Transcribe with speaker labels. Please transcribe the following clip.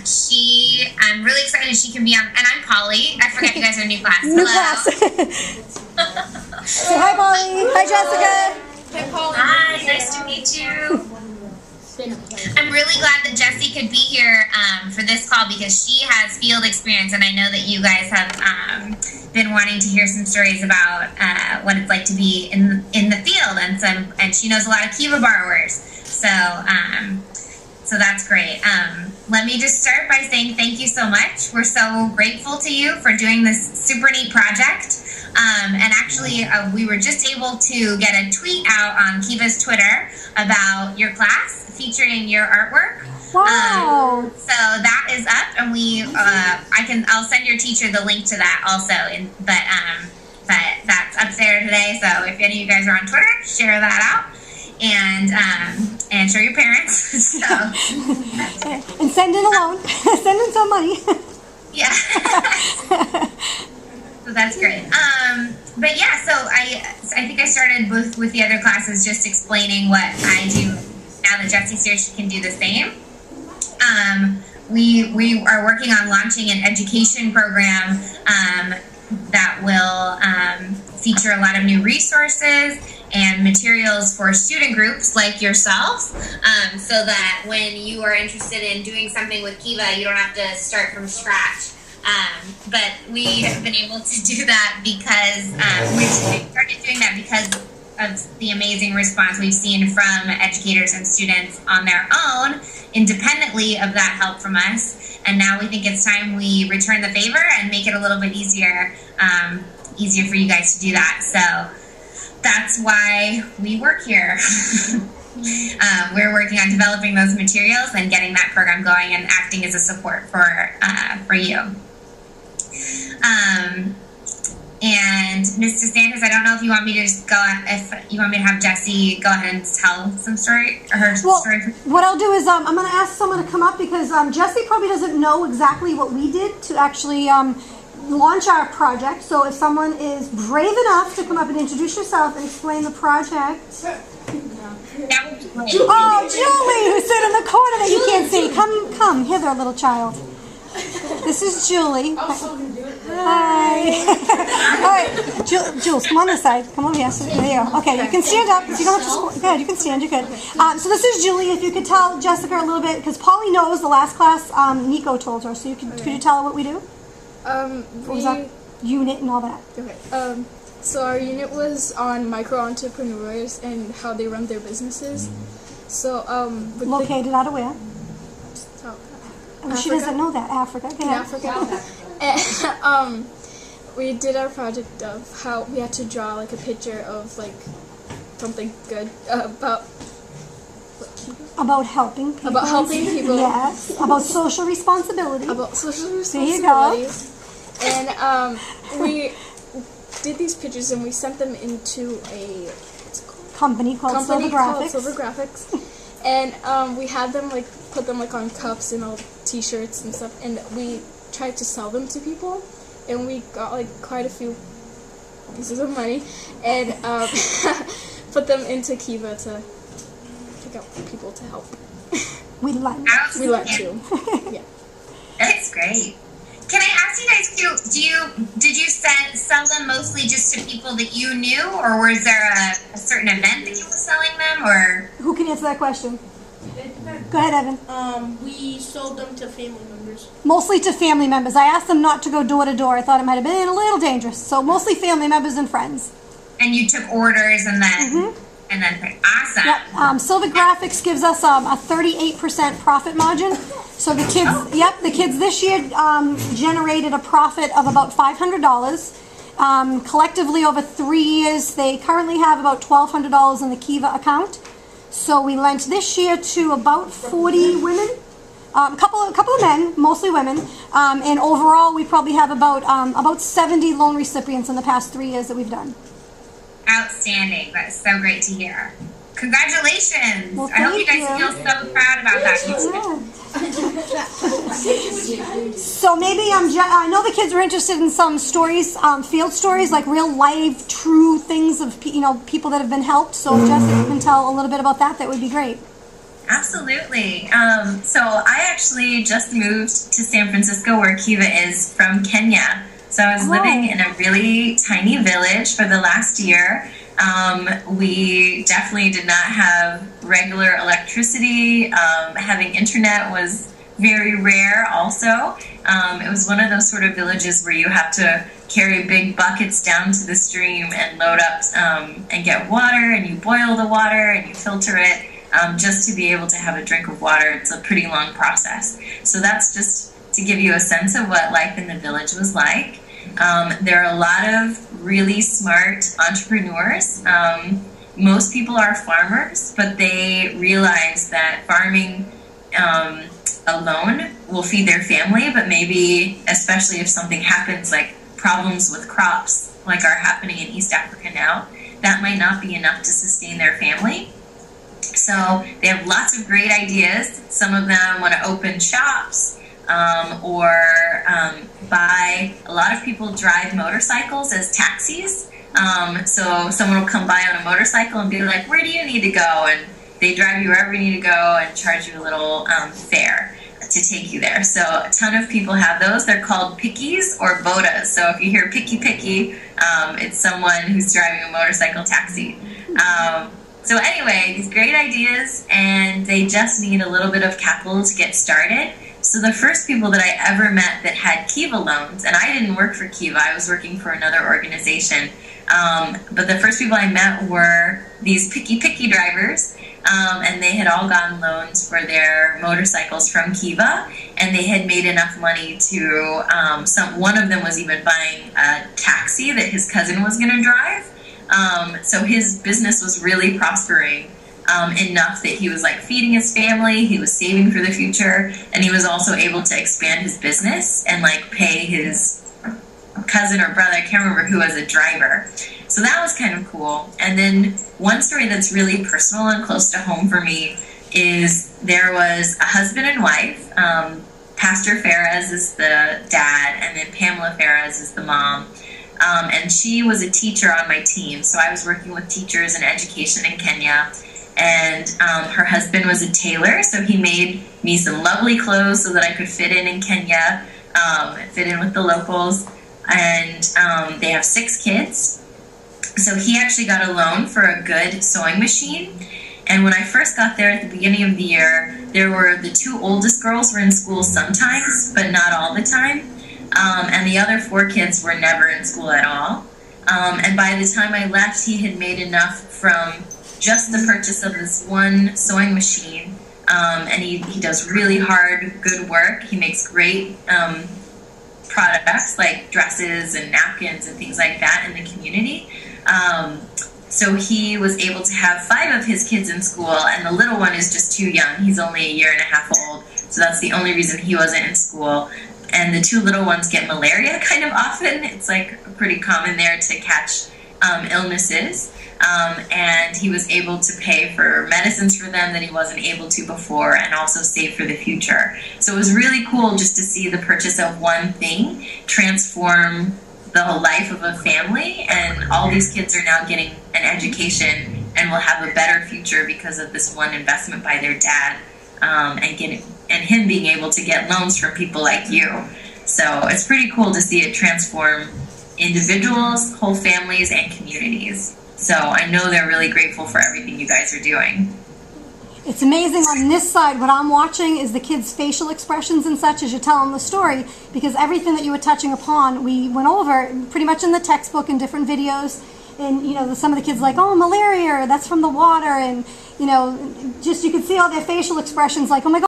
Speaker 1: I'm really excited she can be on, and I'm Polly. I forgot you guys are a new class.
Speaker 2: New
Speaker 1: Hello.
Speaker 2: class. Say hi, Polly. Hi, Jessica.
Speaker 1: Hi, Polly. Hi, nice to meet you. I'm really glad that Jessie could be here for this call because she has field experience, and I know that you guys have been wanting to hear some stories about what it's like to be in the field, and she knows a lot of KIVA borrowers. So that's great. Let me just start by saying thank you so much. We're so grateful to you for doing this super neat project. And actually, we were just able to get a tweet out on KIVA's Twitter about your class featuring your artwork.
Speaker 2: Wow.
Speaker 1: So that is up, and I'll send your teacher the link to that also. But that's up there today. So if any of you guys are on Twitter, share that out. And show your parents. So.
Speaker 2: And send in a loan. Send in some money.
Speaker 1: Yeah. So that's great. But yeah, so I think I started with the other classes just explaining what I do. Now that Jessie's here, she can do the same. We are working on launching an education program that will feature a lot of new resources and materials for student groups like yourselves, so that when you are interested in doing something with KIVA, you don't have to start from scratch. But we have been able to do that because we started doing that because of the amazing response we've seen from educators and students on their own, independently of that help from us. And now we think it's time we return the favor and make it a little bit easier for you guys to do that. So that's why we work here. We're working on developing those materials and getting that program going and acting as a support for you. And Mr. Sanders, I don't know if you want me to just if you want me to have Jessie go ahead and tell some story or her story.
Speaker 2: What I'll do is I'm going to ask someone to come up because Jessie probably doesn't know exactly what we did to actually launch our project. So if someone is brave enough to come up and introduce yourself and explain the project.
Speaker 1: That would be great.
Speaker 2: Oh, Julie, who's sitting in the corner that you can't see. Come hither, little child. This is Julie. Hi. All right, Jules, come on this side. Come over here. So, there you go. Okay, you can stand up. You don't have to. Good, you can stand. You're good. So this is Julie. If you could tell Jessica a little bit, because Polly knows the last class. Nico told her. So could you tell her what we do? What was that unit and all that?
Speaker 3: Okay. So our unit was on micro entrepreneurs and how they run their businesses. So
Speaker 2: located out of where? She doesn't know that. Africa. Okay.
Speaker 3: Africa. And, we did our project of how we had to draw like a picture of like something good
Speaker 2: about helping people.
Speaker 3: About helping people.
Speaker 2: Yes. About social responsibility.
Speaker 3: About social
Speaker 2: There
Speaker 3: responsibility.
Speaker 2: you go.
Speaker 3: And we did these pictures and we sent them into a
Speaker 2: company called Silver
Speaker 3: Graphics. And we had them like put them like on cups and all t-shirts and stuff, and we tried to sell them to people, and we got like quite a few pieces of money and put them into KIVA to pick out people to help.
Speaker 2: We lent
Speaker 3: too. Yeah.
Speaker 1: That's great. Can I ask you guys too, did you sell them mostly just to people that you knew, or was there a certain event that you were selling them, or?
Speaker 2: Who can answer that question? Go ahead, Evan.
Speaker 4: We sold them to family members.
Speaker 2: Mostly to family members. I asked them not to go door to door. I thought it might have been a little dangerous. So mostly family members and friends.
Speaker 1: And you took orders and then awesome.
Speaker 2: Yep. Silver Graphics gives us a 38% profit margin. So the kids this year generated a profit of about $500. Collectively over 3 years, they currently have about $1,200 in the KIVA account. So we lent this year to about 40 women, a couple of men, mostly women, and overall we probably have about 70 loan recipients in the past 3 years that we've done.
Speaker 1: Outstanding. That's so great to hear. Congratulations.
Speaker 2: Well,
Speaker 1: I hope you guys feel so proud about that.
Speaker 2: So maybe I know the kids are interested in some stories, field stories, like real live, true things of people that have been helped. So if Jessica can tell a little bit about that, that would be great.
Speaker 1: Absolutely. So I actually just moved to San Francisco, where Kiva is, from Kenya. So I was living in a really tiny village for the last year. We definitely did not have regular electricity. Having internet was very rare also. It was one of those sort of villages where you have to carry big buckets down to the stream and load up and get water, and you boil the water and you filter it just to be able to have a drink of water. It's a pretty long process. So that's just to give you a sense of what life in the village was like. There are a lot of really smart entrepreneurs. Most people are farmers, but they realize that farming alone will feed their family, but maybe, especially if something happens, like problems with crops, like are happening in East Africa now, that might not be enough to sustain their family. So they have lots of great ideas. Some of them want to open shops, or buy. A lot of people drive motorcycles as taxis. So someone will come by on a motorcycle and be like, "Where do you need to go?" And they drive you wherever you need to go and charge you a little fare to take you there. So a ton of people have those. They're called pickies or bodas. So if you hear picky, it's someone who's driving a motorcycle taxi. So anyway, these great ideas, and they just need a little bit of capital to get started. So the first people that I ever met that had KIVA loans, and I didn't work for KIVA, I was working for another organization, but the first people I met were these picky drivers, and they had all gotten loans for their motorcycles from KIVA, and they had made enough money to, one of them was even buying a taxi that his cousin was going to drive. So his business was really prospering enough that he was like feeding his family, he was saving for the future, and he was also able to expand his business and like pay his cousin or brother, I can't remember who, as a driver. So that was kind of cool. And then one story that's really personal and close to home for me is there was a husband and wife. Pastor Ferraz is the dad, and then Pamela Ferraz is the mom. And she was a teacher on my team. So I was working with teachers in education in Kenya. And her husband was a tailor, so he made me some lovely clothes so that I could fit in Kenya, fit in with the locals. And they have 6 kids. So he actually got a loan for a good sewing machine. And when I first got there at the beginning of the year, there were the 2 oldest girls were in school sometimes, but not all the time. And the other 4 kids were never in school at all. And by the time I left, he had made enough from just the purchase of this one sewing machine. And he does really hard, good work. He makes great products like dresses and napkins and things like that in the community. So he was able to have 5 of his kids in school, and the little one is just too young. He's only 1.5 years old, so that's the only reason he wasn't in school. And the 2 little ones get malaria kind of often. It's like pretty common there to catch illnesses. And he was able to pay for medicines for them that he wasn't able to before, and also save for the future. So it was really cool just to see the purchase of one thing transform the whole life of a family, and all these kids are now getting an education and will have a better future because of this one investment by their dad, and him being able to get loans from people like you. So it's pretty cool to see it transform individuals, whole families, and communities. So I know they're really grateful for everything you guys are doing.
Speaker 2: It's amazing on this side. What I'm watching is the kids' facial expressions and such as you tell them the story, because everything that you were touching upon, we went over pretty much in the textbook and different videos. And, you know, some of the kids like, oh, malaria, that's from the water. And, you know, just you could see all their facial expressions like, oh my God.